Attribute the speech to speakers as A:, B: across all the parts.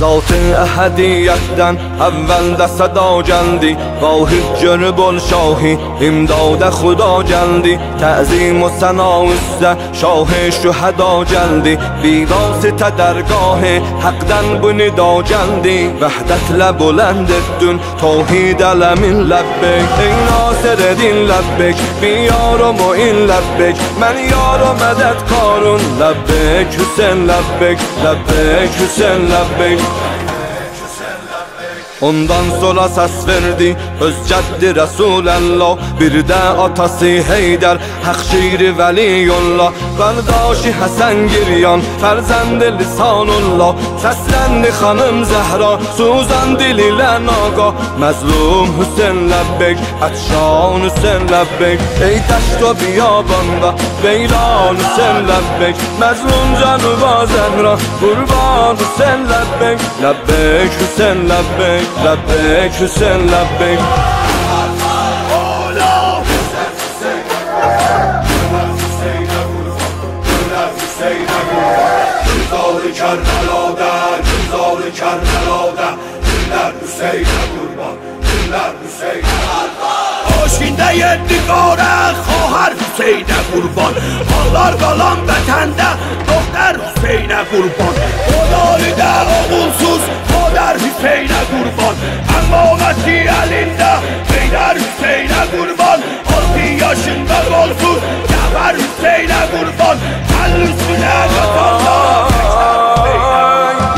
A: ذات احدیت'den اول صدا جلدی واحد جنب الشاهی امداد خدا جلدی تعظیم و ثنا است شاه شهدا جلدی بیواسطه درگاه حقدن بندا جلدی وحدت لبلند دون توحید علمین لبک ای ناصر دین لبک بیار و معین لبک من یار و مدد کارون لبک حسین لبک لبک حسین لبک Ondan sonra ses verdi öz cəddi Resulullah bir də atası Heydər haq şeiri Vəliyullah qardaşı Həsən Giryan fərzəndi Lisanullah səsləndi xanım Zəhra suzan dil ilə naqa məzlum Hüseyn ləbbek ətşan Hüseyn ləbbek ey dəşt və biyabanda veyran Hüseyn ləbbek məzlum canıva Zəhra qurban Hüseyn ləbbek ləbbek Hüseyn ləbbek لبیک حسین لبیک گلزار کربلاده دلر حسین قربان دلر حسین آشینده نگاره خواهر حسین قربان ağlar qalan vətəndə doktor Hüseynə qurban Odalıda oğulsuz Modar Hüseynə qurban Əmmaməti əlində Heydər Hüseynə qurban 6 yaşında qolsuz Gəbər Hüseynə qurban Əl üstünə qatanlar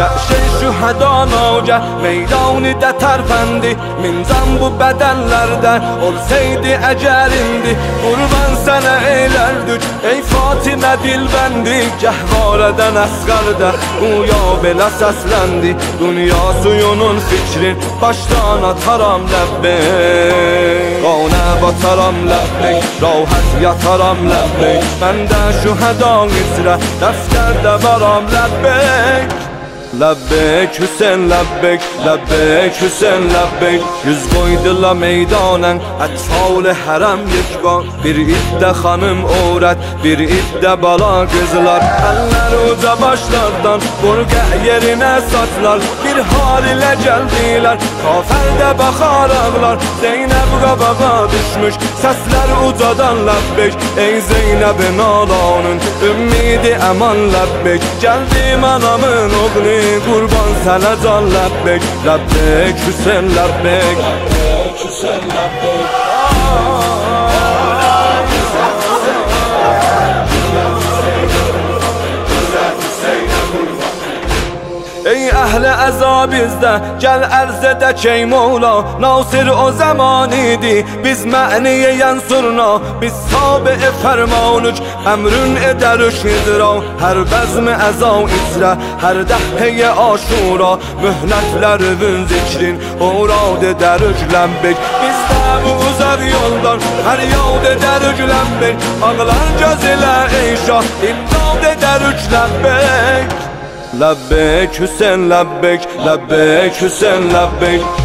A: نقشه شهدا ناجه میدانی ده ترفندی منزم bu bedenlerde olsaydı ecelindi Kurban sana eylerdik ey Fatime dilbendi Cehvareden asgarda uya bela seslendi Dünya suyunun fikrin baştan ataram lebbek Qane bataram lebbek rahat yataram lebbek Ben de şuheda isre defterde varam lebbek لبک حسین لبک لبک حسین لبک yüz koydular meydanen اطفال حرم یک بار bir iddə xanım övrət bir iddə bala qızlar Əllər uca başlardan burqa yerinə saçlar bir hal ilə gəldilər kafərdə baxar ağlar Zeynəb qabağa düşmüş səslər ucadan lebbek ey Zeynəbin alanın ümmidi əman lebbek gəldim anamın oğlu Qurban sənə can ləbbek Ləbbek Hüseyn ləbbek Ləbbek Hüseyn ləbbek Ey əhl-i əza bizdə gəl ərz edək ey Mevla Nasir o zaman idi biz mə'niyə yansurna Biz tabi-i fərmanük əmrün edərük hidra Hər bəzm-i əza izrə hər dəhhəyə aşura Mühlətlərivin zikrin urad edərük ləmbek Biz də bu uzaq yoldan hər yad edərük ləmbek Ağlar göz ilə ey şah imdad edərük ləmbek لبیک حسین لبیک لبیک حسین لبیک